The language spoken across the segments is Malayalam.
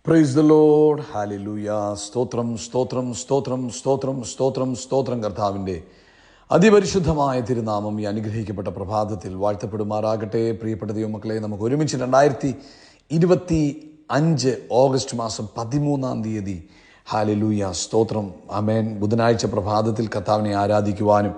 Praise the Lord. ഹല്ലേലൂയ. സ്തോത്രം സ്തോത്രം സ്തോത്രം സ്തോത്രം സ്തോത്രം സ്തോത്രം. കർത്താവിൻ്റെ അതിപരിശുദ്ധമായ തിരുനാമം ഈ അനുഗ്രഹിക്കപ്പെട്ട പ്രഭാതത്തിൽ വാഴ്ത്തപ്പെടുമാറാകട്ടെ. പ്രിയപ്പെട്ട ദൈവമക്കളെ, നമുക്ക് ഒരുമിച്ച് 2025 ഓഗസ്റ്റ് മാസം 13 ഹല്ലേലൂയ സ്തോത്രം ആമേൻ ബുധനാഴ്ച പ്രഭാതത്തിൽ കർത്താവിനെ ആരാധിക്കുവാനും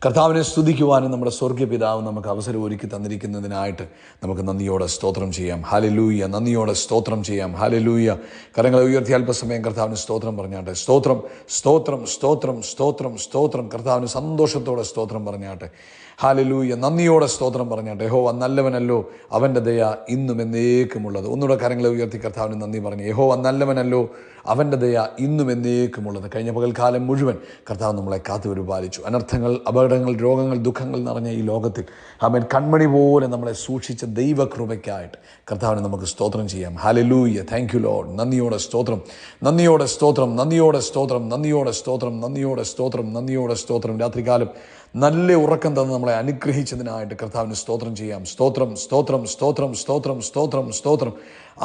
കർത്താവിനെ സ്തുതിക്കുവാനും നമ്മുടെ സ്വർഗ്ഗ പിതാവ് നമുക്ക് അവസരം ഒരുക്കി തന്നിരിക്കുന്നതിനായിട്ട് നമുക്ക് നന്ദിയോടെ സ്തോത്രം ചെയ്യാം. ഹല്ലേലൂയ. നന്ദിയോടെ സ്തോത്രം ചെയ്യാം. ഹല്ലേലൂയ. കരങ്ങളെ ഉയർത്തി അല്പസമയം കർത്താവിന് സ്തോത്രം പറഞ്ഞാട്ടെ. സ്തോത്രം സ്തോത്രം സ്തോത്രം സ്തോത്രം സ്തോത്രം. കർത്താവിന് സന്തോഷത്തോടെ സ്തോത്രം പറഞ്ഞാട്ടെ. ഹല്ലേലൂയ. നന്ദിയോടെ സ്തോത്രം പറഞ്ഞാട്ടെ. യഹോവ നല്ലവനല്ലോ, അവൻ്റെ ദയ ഇന്നും എന്നേക്കുമുള്ളത്. ഒന്നുകൂടെ കരങ്ങളെ ഉയർത്തി കർത്താവിന് നന്ദി പറഞ്ഞു. യഹോവ നല്ലവനല്ലോ, അവൻ്റെ ദയ ഇന്നും എന്നേക്കുമുള്ളത്. കഴിഞ്ഞ പകൽക്കാലം മുഴുവൻ കർത്താവ് നമ്മളെ കാത്തുപരിപാലിച്ചു. അനർത്ഥങ്ങൾ, അപകടങ്ങൾ, രോഗങ്ങൾ, ദുഃഖങ്ങൾ നിറഞ്ഞ ഈ ലോകത്തിൽ അവൻ കൺമണി പോലെ നമ്മളെ സൂക്ഷിച്ച ദൈവകൃപയ്ക്കായിട്ട് കർത്താവിന് നമുക്ക് സ്തോത്രം ചെയ്യാം. ഹല്ലേലൂയ. Thank you Lord. നന്ദിയോടെ സ്തോത്രം, നന്ദിയോടെ സ്തോത്രം, നന്ദിയോടെ സ്തോത്രം, നന്ദിയോടെ സ്തോത്രം, നന്ദിയോടെ സ്തോത്രം, നന്ദിയോടെ സ്തോത്രം. രാത്രികാലം നല്ല ഉറക്കം തന്ന് നമ്മളെ അനുഗ്രഹിച്ചതിനായിട്ട് കർത്താവിന് സ്തോത്രം ചെയ്യാം. സ്തോത്രം സ്തോത്രം സ്തോത്രം സ്തോത്രം സ്തോത്രം സ്തോത്രം.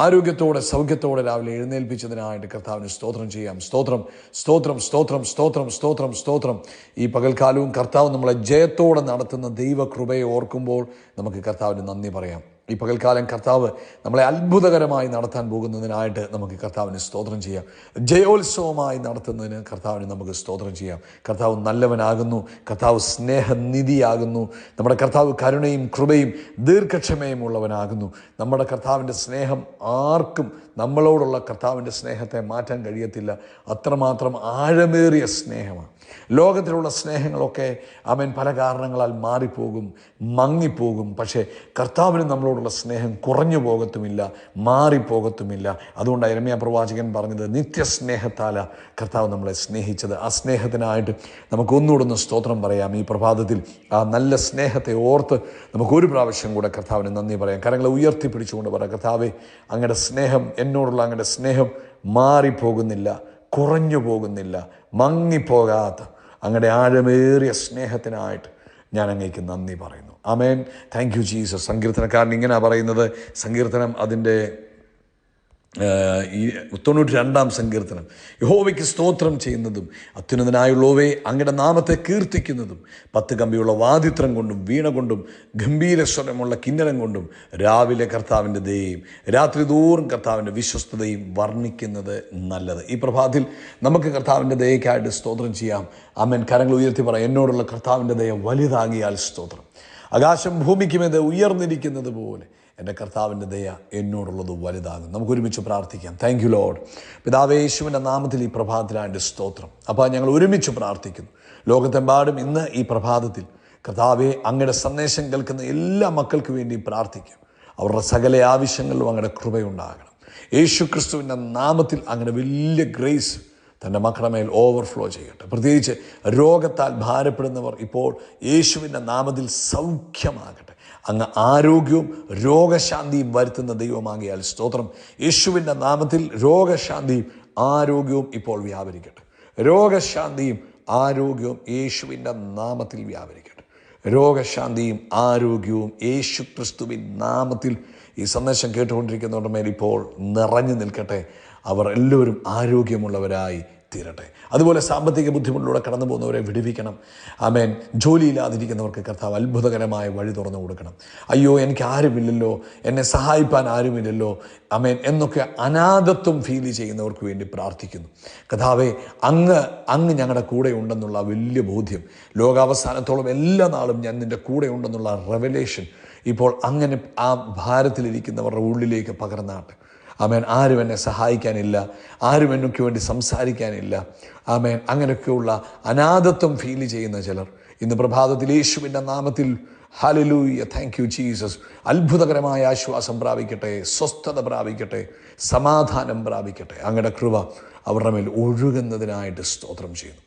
ആരോഗ്യത്തോടെ സൗഖ്യത്തോടെ രാവിലെ എഴുന്നേൽപ്പിച്ചതിനായിട്ട് കർത്താവിന് സ്തോത്രം ചെയ്യാം. സ്തോത്രം സ്തോത്രം സ്തോത്രം സ്തോത്രം സ്തോത്രം സ്തോത്രം. ഈ പകൽക്കാലവും കർത്താവ് നമ്മളെ ജയത്തോടെ നടത്തുന്ന ദൈവകൃപയെ ഓർക്കുമ്പോൾ നമുക്ക് കർത്താവിന് നന്ദി പറയാം. ഈ പകൽക്കാലം കർത്താവ് നമ്മളെ അത്ഭുതകരമായി നടത്താൻ പോകുന്നതിനായിട്ട് നമുക്ക് കർത്താവിന് സ്തോത്രം ചെയ്യാം. ജയോത്സവമായി നടത്തുന്നതിന് കർത്താവിന് നമുക്ക് സ്തോത്രം ചെയ്യാം. കർത്താവ് നല്ലവനാകുന്നു. കർത്താവ് സ്നേഹനിധിയാകുന്നു. നമ്മുടെ കർത്താവ് കരുണയും കൃപയും ദീർഘക്ഷമയും ഉള്ളവനാകുന്നു. നമ്മുടെ കർത്താവിൻ്റെ സ്നേഹം ആർക്കും നമ്മളോടുള്ള കർത്താവിൻ്റെ സ്നേഹത്തെ മാറ്റാൻ കഴിയത്തില്ല. അത്രമാത്രം ആഴമേറിയ സ്നേഹമാണ്. ലോകത്തിലുള്ള സ്നേഹങ്ങളൊക്കെ അവൻ പല കാരണങ്ങളാൽ മാറിപ്പോകും, മങ്ങിപ്പോകും. പക്ഷേ കർത്താവിന് നമ്മളോടുള്ള സ്നേഹം കുറഞ്ഞു പോകത്തുമില്ല, മാറിപ്പോകത്തുമില്ല. അതുകൊണ്ട് യിരെമ്യാ പ്രവാചകൻ പറഞ്ഞത്, നിത്യസ്നേഹത്താല കർത്താവ് നമ്മളെ സ്നേഹിച്ചത്. ആ സ്നേഹത്തിനായിട്ട് നമുക്കൊന്നുകൂടെ സ്തോത്രം പറയാം. ഈ പ്രഭാതത്തിൽ ആ നല്ല സ്നേഹത്തെ ഓർത്ത് നമുക്കൊരു പ്രാവശ്യം കൂടെ കർത്താവിന് നന്ദി പറയാം. കരങ്ങളെ ഉയർത്തിപ്പിടിച്ചുകൊണ്ട് പറയാം, കർത്താവേ, അങ്ങയുടെ സ്നേഹം, എന്നോടുള്ള അങ്ങയുടെ സ്നേഹം മാറിപ്പോകുന്നില്ല, കുറഞ്ഞു പോകുന്നില്ല, മങ്ങിപ്പോകാത്ത അങ്ങയുടെ ആഴമേറിയ സ്നേഹത്തിനായിട്ട് ഞാൻ അങ്ങേക്ക് നന്ദി പറയുന്നു. ആമേൻ. Thank you Jesus. സങ്കീർത്തനക്കാരൻ ഇങ്ങനെയാണ് പറയുന്നത്. സങ്കീർത്തനം അതിൻ്റെ 92 സങ്കീർത്തനം. യഹോവയ്ക്ക് സ്തോത്രം ചെയ്യുന്നതും അത്യുന്നതനായുള്ളവേ അങ്ങയുടെ നാമത്തെ കീർത്തിക്കുന്നതും 10 കമ്പിയുള്ള വാദിത്രം കൊണ്ടും വീണ കൊണ്ടും ഗംഭീരസ്വരമുള്ള കിന്നരം കൊണ്ടും രാവിലെ കർത്താവിൻ്റെ ദയയും രാത്രി തോറും കർത്താവിൻ്റെ വിശ്വസ്തതയും വർണ്ണിക്കുന്നത് നല്ലത്. ഈ പ്രഭാതത്തിൽ നമുക്ക് കർത്താവിൻ്റെ ദയക്കായിട്ട് സ്തോത്രം ചെയ്യാം. ആമേൻ. കരങ്ങൾ ഉയർത്തി പറയാം, എന്നോടുള്ള കർത്താവിൻ്റെ ദയ വലുതാകിയാൽ സ്തോത്രം. ആകാശം ഭൂമിക്കുമേത് ഉയർന്നിരിക്കുന്നത് പോലെ എൻ്റെ കർത്താവിൻ്റെ ദയ എന്നോടുള്ളത് വലുതാകും. നമുക്കൊരുമിച്ച് പ്രാർത്ഥിക്കാം. Thank you Lord. പിതാവേ, യേശുവിൻ്റെ നാമത്തിൽ ഈ പ്രഭാതത്തിലായിട്ട് സ്തോത്രം. അപ്പോൾ ഞങ്ങൾ ഒരുമിച്ച് പ്രാർത്ഥിക്കുന്നു. ലോകത്തെമ്പാടും ഇന്ന് ഈ പ്രഭാതത്തിൽ കർത്താവേ, അങ്ങയുടെ സന്ദേശം കേൾക്കുന്ന എല്ലാ മക്കൾക്ക് വേണ്ടി പ്രാർത്ഥിക്കും. അവരുടെ സകല ആവശ്യങ്ങളിലും അങ്ങയുടെ കൃപയുണ്ടാകണം. യേശു ക്രിസ്തുവിൻ്റെ നാമത്തിൽ അങ്ങയുടെ വലിയ ഗ്രേസ് തൻ്റെ മക്കളുടെ മേൽ ഓവർഫ്ലോ ചെയ്യട്ടെ. പ്രത്യേകിച്ച് രോഗത്താൽ ഭാരപ്പെടുന്നവർ ഇപ്പോൾ യേശുവിൻ്റെ നാമത്തിൽ സൗഖ്യമാകട്ടെ. അങ്ങ് ആരോഗ്യവും രോഗശാന്തിയും വരുത്തുന്ന ദൈവമാകിയാൽ സ്തോത്രം. യേശുവിൻ്റെ നാമത്തിൽ രോഗശാന്തിയും ആരോഗ്യവും ഇപ്പോൾ വ്യാപരിക്കട്ടെ. രോഗശാന്തിയും ആരോഗ്യവും യേശുവിൻ്റെ നാമത്തിൽ വ്യാപരിക്കട്ടെ. രോഗശാന്തിയും ആരോഗ്യവും യേശു ക്രിസ്തുവിൻ നാമത്തിൽ ഈ സന്ദേശം കേട്ടുകൊണ്ടിരിക്കുന്നവരുടെ മേൽ ഇപ്പോൾ നിറഞ്ഞു നിൽക്കട്ടെ. അവർ എല്ലാവരും ആരോഗ്യമുള്ളവരായി തീരട്ടെ. അതുപോലെ സാമ്പത്തിക ബുദ്ധിമുട്ടിലൂടെ കടന്നു പോകുന്നവരെ വിടുവിക്കണം. ആമേൻ. ജോലിയില്ലാതിരിക്കുന്നവർക്ക് കർത്താവ് അത്ഭുതകരമായ വഴി തുറന്നു കൊടുക്കണം. അയ്യോ, എനിക്ക് ആരുമില്ലല്ലോ, എന്നെ സഹായിപ്പാൻ ആരുമില്ലല്ലോ, ആമേൻ എന്നൊക്കെ അനാഥത്വം ഫീൽ ചെയ്യുന്നവർക്ക് വേണ്ടി പ്രാർത്ഥിക്കുന്നു. കർത്താവേ, അങ്ങ് ഞങ്ങളുടെ കൂടെ ഉണ്ടെന്നുള്ള വലിയ ബോധ്യം, ലോകാവസാനത്തോളം എല്ലാ നാളും ഞാൻ നിൻ്റെ കൂടെ ഉണ്ടെന്നുള്ള റെവലേഷൻ ഇപ്പോൾ അങ്ങനെ ആ ഭാരത്തിലിരിക്കുന്നവരുടെ ഉള്ളിലേക്ക് പകർന്നാട്ടെ. ആമേൻ. ആരും എന്നെ സഹായിക്കാനില്ല, ആരും എന്നൊക്കെ വേണ്ടി സംസാരിക്കാനില്ല, ആമേൻ, അങ്ങനെയൊക്കെയുള്ള അനാഥത്വം ഫീൽ ചെയ്യുന്ന ചിലർ ഇന്ന് പ്രഭാതത്തിൽ യേശുവിൻ്റെ നാമത്തിൽ ഹല്ലേലൂയ, താങ്ക് യു ജീസസ്, അത്ഭുതകരമായ ആശ്വാസം പ്രാപിക്കട്ടെ, സ്വസ്ഥത പ്രാപിക്കട്ടെ, സമാധാനം പ്രാപിക്കട്ടെ. അങ്ങയുടെ കൃപ അവരുടെ മേൽ ഒഴുകുന്നതിനായിട്ട് സ്തോത്രം ചെയ്യുന്നു.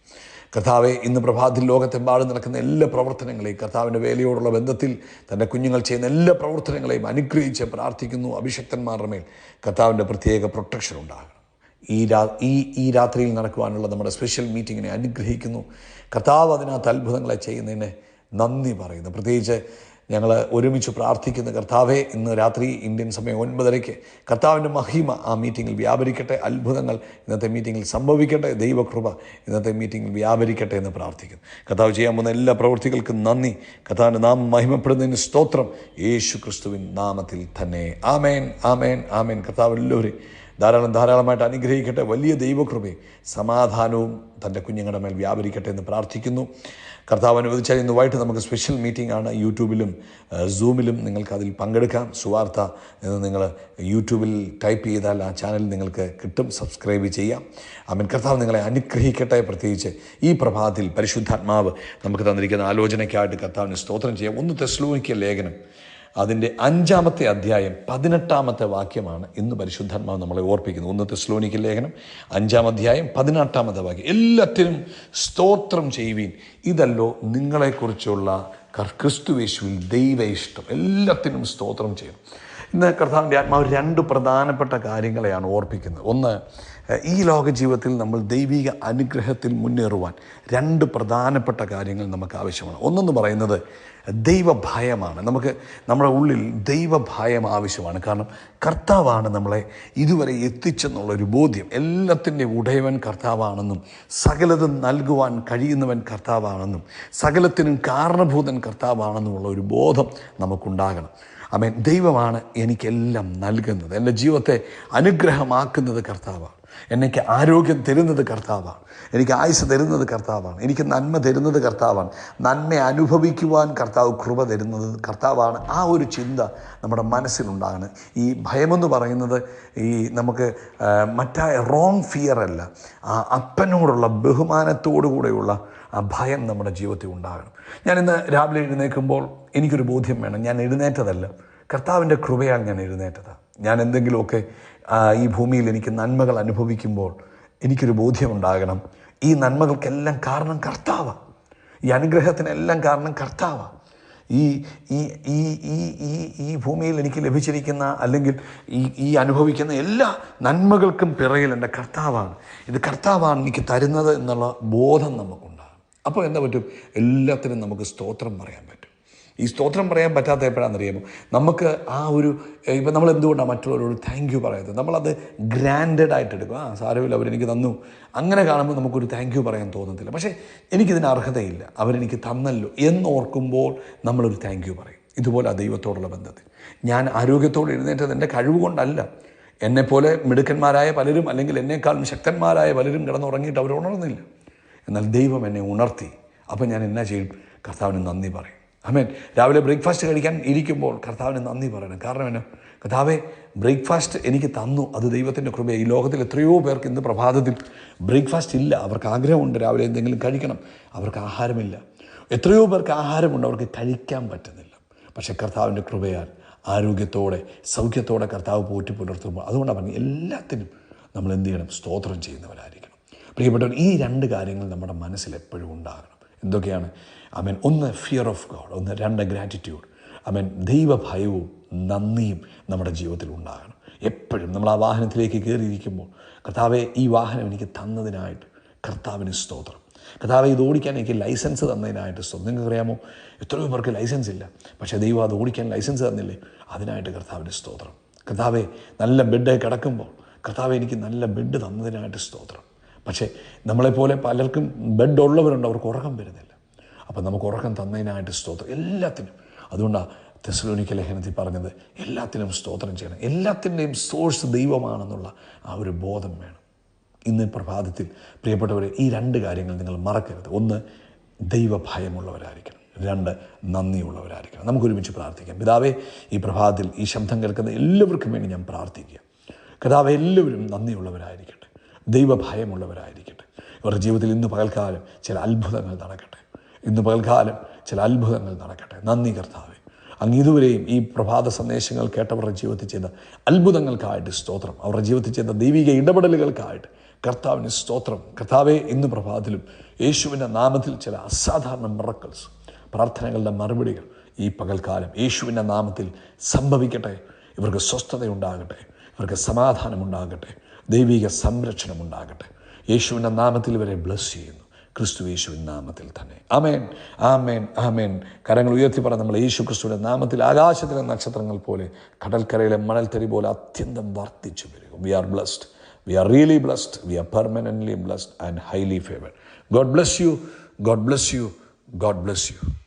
കർത്താവെ, ഇന്ന് പ്രഭാതത്തിൽ ലോകത്തെമ്പാടും നടക്കുന്ന എല്ലാ പ്രവർത്തനങ്ങളെയും, കർത്താവിൻ്റെ വേലയോടുള്ള ബന്ധത്തിൽ തൻ്റെ കുഞ്ഞുങ്ങൾ ചെയ്യുന്ന എല്ലാ പ്രവർത്തനങ്ങളെയും അനുഗ്രഹിച്ച് പ്രാർത്ഥിക്കുന്നു. അഭിഷക്തന്മാരുടെ മേൽ കർത്താവിൻ്റെ പ്രത്യേക പ്രൊട്ടക്ഷൻ ഉണ്ടാകണം. ഈ രാത്രിയിൽ നടക്കുവാനുള്ള നമ്മുടെ സ്പെഷ്യൽ മീറ്റിങ്ങിനെ അനുഗ്രഹിക്കുന്നു. കർത്താവ് അതിനകത്ത് അത്ഭുതങ്ങളെ ചെയ്യുന്നതിന് നന്ദി പറയുന്നു. പ്രത്യേകിച്ച് ഞങ്ങൾ ഒരുമിച്ച് പ്രാർത്ഥിക്കുന്ന കർത്താവെ, ഇന്ന് രാത്രി ഇന്ത്യൻ സമയം 9:30 കർത്താവിൻ്റെ മഹിമ ആ മീറ്റിങ്ങിൽ വ്യാപരിക്കട്ടെ. അത്ഭുതങ്ങൾ ഇന്നത്തെ മീറ്റിങ്ങിൽ സംഭവിക്കട്ടെ. ദൈവകൃപ ഇന്നത്തെ മീറ്റിങ്ങിൽ വ്യാപരിക്കട്ടെ എന്ന് പ്രാർത്ഥിക്കുന്നു. കർത്താവ് ചെയ്യാൻ പോകുന്ന എല്ലാ പ്രവൃത്തികൾക്കും നന്ദി. കർത്താവിൻ്റെ നാമം മഹിമപ്പെടുന്നതിന് സ്തോത്രം. യേശു ക്രിസ്തുവിൻ നാമത്തിൽ തന്നെ. ആമേൻ, ആമേൻ, ആമേൻ. കർത്താവ് എല്ലാവരും ധാരാളമായിട്ട് അനുഗ്രഹിക്കട്ടെ. വലിയ ദൈവകൃപയും സമാധാനവും തൻ്റെ കുഞ്ഞുങ്ങളുടെ മേൽ വ്യാപരിക്കട്ടെ എന്ന് പ്രാർത്ഥിക്കുന്നു. കർത്താവ് അനുവദിച്ചാൽ ഇന്ന് വൈകിട്ട് നമുക്ക് സ്പെഷ്യൽ മീറ്റിംഗ് ആണ്. യൂട്യൂബിലും സൂമിലും നിങ്ങൾക്ക് അതിൽ പങ്കെടുക്കാം. സുവാർത്ത എന്ന് നിങ്ങൾ യൂട്യൂബിൽ ടൈപ്പ് ചെയ്താൽ ആ ചാനൽ നിങ്ങൾക്ക് കിട്ടും. സബ്സ്ക്രൈബ് ചെയ്യാം. ആമേൻ. കർത്താവ് നിങ്ങളെ അനുഗ്രഹിക്കട്ടെ. പ്രത്യേകിച്ച് ഈ പ്രഭാതത്തിൽ പരിശുദ്ധാത്മാവ് നമുക്ക് തന്നിരിക്കുന്ന ആലോചനയ്ക്കായിട്ട് കർത്താവിന് സ്തോത്രം ചെയ്യാം. 1 തെസ്സലോനിക്യ ലേഖനം അതിൻ്റെ 5-ാമത്തെ അധ്യായം 18-ാമത്തെ വാക്യമാണ് ഇന്ന് പരിശുദ്ധാത്മാവ് നമ്മളെ ഓർപ്പിക്കുന്നത്. 1 തെസ്സലോനിക്യ ലേഖനം 5-ാം അധ്യായം 18-ാമത്തെ വാക്യം. എല്ലാത്തിനും സ്തോത്രം ചെയ്യുവീൻ, ഇതല്ലോ നിങ്ങളെക്കുറിച്ചുള്ള ക്രിസ്തുയേശുവിൽ ദൈവ ഇഷ്ടം. എല്ലാത്തിനും സ്തോത്രം ചെയ്യണം. ഇന്ന് കർത്താവിൻ്റെ ആത്മാവ് 2 പ്രധാനപ്പെട്ട കാര്യങ്ങളെയാണ് ഓർപ്പിക്കുന്നത്. ഒന്ന്, ഈ ലോക ജീവിതത്തിൽ നമ്മൾ ദൈവിക അനുഗ്രഹത്തിൽ മുന്നേറുവാൻ 2 പ്രധാനപ്പെട്ട കാര്യങ്ങൾ നമുക്ക് ആവശ്യമാണ്. ഒന്നെന്ന് പറയുന്നത് ദൈവഭയമാണ്. നമുക്ക് നമ്മുടെ ഉള്ളിൽ ദൈവഭയം ആവശ്യമാണ്. കാരണം കർത്താവാണ് നമ്മളെ ഇതുവരെ എത്തിച്ചെന്നുള്ളൊരു ബോധ്യം. എല്ലാത്തിൻ്റെ ഉടയവൻ കർത്താവാണെന്നും സകലതും നൽകുവാൻ കഴിയുന്നവൻ കർത്താവാണെന്നും സകലത്തിനും കാരണഭൂതൻ കർത്താവാണെന്നുമുള്ള ഒരു ബോധം നമുക്കുണ്ടാകണം. ആമേൻ. ദൈവമാണ് എനിക്കെല്ലാം നൽകുന്നത്. എൻ്റെ ജീവിതത്തെ അനുഗ്രഹമാക്കുന്നത് കർത്താവാണ്. എനിക്ക് ആരോഗ്യം തരുന്നത് കർത്താവാണ്. എനിക്ക് ആയുസ്സ് തരുന്നത് കർത്താവാണ്. എനിക്ക് നന്മ തരുന്നത് കർത്താവാണ്. നന്മ അനുഭവിക്കുവാൻ കർത്താവ് കൃപ തരുന്നത് കർത്താവാണ്. ആ ഒരു ചിന്ത നമ്മുടെ മനസ്സിലുണ്ടാകണം. ഈ ഭയമെന്ന് പറയുന്നത് ഈ നമുക്ക് മറ്റായ റോങ് ഫിയർ അല്ല, ആ അപ്പനോടുള്ള ബഹുമാനത്തോടു കൂടെയുള്ള ആ ഭയം നമ്മുടെ ജീവിതത്തിൽ ഉണ്ടാകണം. ഞാനിന്ന് രാവിലെ എഴുന്നേൽക്കുമ്പോൾ എനിക്കൊരു ബോധ്യം വേണം. ഞാൻ എഴുന്നേറ്റതല്ല, കർത്താവിൻ്റെ കൃപയാൽ ഞാൻ എഴുന്നേറ്റതാണ്. ഞാൻ എന്തെങ്കിലുമൊക്കെ ഈ ഭൂമിയിൽ എനിക്ക് നന്മകൾ അനുഭവിക്കുമ്പോൾ എനിക്കൊരു ബോധ്യമുണ്ടാകണം, ഈ നന്മകൾക്കെല്ലാം കാരണം കർത്താവാണ്. ഈ അനുഗ്രഹത്തിനെല്ലാം കാരണം കർത്താവാണ്. ഈ ഈ ഈ ഈ ഈ ഈ ഭൂമിയിൽ എനിക്ക് ലഭിച്ചിരിക്കുന്ന അല്ലെങ്കിൽ ഈ അനുഭവിക്കുന്ന എല്ലാ നന്മകൾക്കും പിറകിൽ എൻ്റെ കർത്താവാണ്. ഇത് കർത്താവാണ് എനിക്ക് തരുന്നത് എന്നുള്ള ബോധം നമുക്കുണ്ടാകും. അപ്പോൾ എന്താ പറ്റും? എല്ലാത്തിനും നമുക്ക് സ്തോത്രം പറയാൻ പറ്റും. ഈ സ്തോത്രം പറയാൻ പറ്റാത്ത എപ്പോഴാണെന്നറിയാമോ? നമുക്ക് ആ ഒരു ഇപ്പം നമ്മൾ എന്തുകൊണ്ടാണ് മറ്റുള്ളവരോട് താങ്ക് യു പറയാത്തത്? നമ്മളത് ഗ്രാൻഡഡ് ആയിട്ട് എടുക്കും. സാരമില്ല, അവരെനിക്ക് തന്നു, അങ്ങനെ കാണുമ്പോൾ നമുക്കൊരു താങ്ക് യു പറയാൻ തോന്നത്തില്ല. പക്ഷേ എനിക്കിതിന് അർഹതയില്ല, അവരെനിക്ക് തന്നല്ലോ എന്നോർക്കുമ്പോൾ നമ്മളൊരു താങ്ക് യു പറയും. ഇതുപോലെ ആ ദൈവത്തോടുള്ള ബന്ധത്തിൽ ഞാൻ ആരോഗ്യത്തോടെ എഴുന്നേറ്റത് എൻ്റെ കഴിവ് കൊണ്ടല്ല. എന്നെപ്പോലെ മിടുക്കന്മാരായ പലരും അല്ലെങ്കിൽ എന്നേക്കാളും ശക്തന്മാരായ പലരും കിടന്നുറങ്ങിയിട്ട് അവർ ഉണർന്നില്ല. എന്നാൽ ദൈവം എന്നെ ഉണർത്തി. അപ്പം ഞാൻ എന്നാ ചെയ്യും? കർത്താവിന് നന്ദി പറയും. ആമേൻ. രാവിലെ ബ്രേക്ക്ഫാസ്റ്റ് കഴിക്കാൻ ഇരിക്കുമ്പോൾ കർത്താവിന് നന്ദി പറയണം. കാരണം എന്നാ? കർത്താവേ, ബ്രേക്ക്ഫാസ്റ്റ് എനിക്ക് തന്നു, അത് ദൈവത്തിൻ്റെ കൃപയാണ്. ഈ ലോകത്തിൽ എത്രയോ പേർക്ക് ഇന്ന് പ്രഭാതത്തിൽ ബ്രേക്ക്ഫാസ്റ്റ് ഇല്ല. അവർക്ക് ആഗ്രഹമുണ്ട് രാവിലെ എന്തെങ്കിലും കഴിക്കണം, അവർക്ക് ആഹാരമില്ല. എത്രയോ പേർക്ക് ആഹാരമുണ്ട്, അവർക്ക് കഴിക്കാൻ പറ്റുന്നില്ല. പക്ഷേ കർത്താവിൻ്റെ കൃപയാൽ ആരോഗ്യത്തോടെ സൗഖ്യത്തോടെ കർത്താവ് പോറ്റി പുലർത്തുമ്പോൾ, അതുകൊണ്ടാണ് പറഞ്ഞത് എല്ലാത്തിനും നമ്മൾ എന്ത് ചെയ്യണം? സ്തോത്രം ചെയ്യുന്നവരായിരിക്കണം. പ്രിയപ്പെട്ടവർ, ഈ 2 കാര്യങ്ങൾ നമ്മുടെ മനസ്സിൽ എപ്പോഴും ഉണ്ടാകണം. എന്തൊക്കെയാണ്? ആമേൻ. 1 ഫിയർ ഓഫ് ഗോഡ്, 2 ഗ്രാറ്റിറ്റ്യൂഡ്. ആമേൻ. ദൈവഭയവും നന്ദിയും നമ്മുടെ ജീവിതത്തിൽ ഉണ്ടാകണം. എപ്പോഴും നമ്മൾ ആ വാഹനത്തിലേക്ക് കയറിയിരിക്കുമ്പോൾ, കർത്താവെ, ഈ വാഹനം എനിക്ക് തന്നതിനായിട്ട് കർത്താവിന് സ്തോത്രം. കർത്താവെ, ഇത് ഓടിക്കാൻ എനിക്ക് ലൈസൻസ് തന്നതിനായിട്ട് സ്തോത്രം. നിങ്ങൾക്കറിയാമോ, എത്രയോ പേർക്ക് ലൈസൻസ് ഇല്ല, പക്ഷേ ദൈവം അത് ഓടിക്കാൻ ലൈസൻസ് തന്നില്ലേ? അതിനായിട്ട് കർത്താവിന് സ്തോത്രം. കർത്താവെ, നല്ല ബെഡ് കിടക്കുമ്പോൾ, കർത്താവെ, എനിക്ക് നല്ല ബെഡ് തന്നതിനായിട്ട് സ്തോത്രം. പക്ഷേ നമ്മളെപ്പോലെ പലർക്കും ബെഡ് ഉള്ളവരുണ്ട്, അവർക്ക് ഉറക്കം വരുന്നില്ല. അപ്പം നമുക്ക് ഉറക്കം തന്നതിനായിട്ട് സ്തോത്രം. എല്ലാത്തിനും. അതുകൊണ്ടാണ് തെസ്സലോനിക്യ ലേഖനത്തിൽ പറഞ്ഞത് എല്ലാത്തിനും സ്തോത്രം ചെയ്യണം. എല്ലാത്തിൻ്റെയും സോഴ്സ് ദൈവമാണെന്നുള്ള ആ ഒരു ബോധം വേണം. ഇന്ന് പ്രഭാതത്തിൽ പ്രിയപ്പെട്ടവരെ, ഈ 2 കാര്യങ്ങൾ നിങ്ങൾ മറക്കരുത്. 1 ദൈവഭയമുള്ളവരായിരിക്കണം, 2 നന്ദിയുള്ളവരായിരിക്കണം. നമുക്കൊരുമിച്ച് പ്രാർത്ഥിക്കാം. പിതാവേ, ഈ പ്രഭാതത്തിൽ ഈ ശബ്ദം കേൾക്കുന്ന എല്ലാവർക്കും വേണ്ടി ഞാൻ പ്രാർത്ഥിക്കുക. കർത്താവേ, എല്ലാവരും നന്ദിയുള്ളവരായിരിക്കട്ടെ, ദൈവഭയമുള്ളവരായിരിക്കട്ടെ. ഇവരുടെ ജീവിതത്തിൽ ഇന്ന് പകൽക്കാലം ചില അത്ഭുതങ്ങൾ നടക്കട്ടെ. ഇന്ന് പകൽക്കാലം ചില അത്ഭുതങ്ങൾ നടക്കട്ടെ. നന്ദി കർത്താവേ. അങ്ങ് ഇതുവരെയും ഈ പ്രഭാത സന്ദേശങ്ങൾ കേട്ടവരുടെ ജീവിതത്തിൽ ചെയ്ത അത്ഭുതങ്ങൾക്കായിട്ട് സ്തോത്രം. അവരുടെ ജീവിതത്തിൽ ചെയ്ത ദൈവിക ഇടപെടലുകൾക്കായിട്ട് കർത്താവിന് സ്തോത്രം. കർത്താവെ, ഇന്ന് പ്രഭാതത്തിലും യേശുവിൻ്റെ നാമത്തിൽ ചില അസാധാരണ മിറക്കിൾസ്, പ്രാർത്ഥനകളുടെ മറുപടികൾ ഈ പകൽക്കാലം യേശുവിൻ്റെ നാമത്തിൽ സംഭവിക്കട്ടെ. ഇവർക്ക് സ്വസ്ഥതയുണ്ടാകട്ടെ, ഇവർക്ക് സമാധാനമുണ്ടാകട്ടെ, ദൈവിക സംരക്ഷണമുണ്ടാകട്ടെ. യേശുവിൻ്റെ നാമത്തിൽ ഇവരെ ബ്ലസ് ചെയ്യുന്നു. ക്രിസ്തുയേശുവിൻ നാമത്തിൽ തന്നെ. ആമേൻ, ആമേൻ, ആമേൻ. കരങ്ങൾ ഉയർത്തി പറ. നമ്മൾ യേശു ക്രിസ്തുവിൻ്റെ നാമത്തിൽ ആകാശത്തിലെ നക്ഷത്രങ്ങൾ പോലെ, കടൽക്കരയിലെ മണൽത്തരി പോലെ അത്യന്തം വർദ്ധിച്ചു വരിക. We are blessed. We are really blessed. We are permanently blessed and highly favored. God bless you. God bless you. God bless you.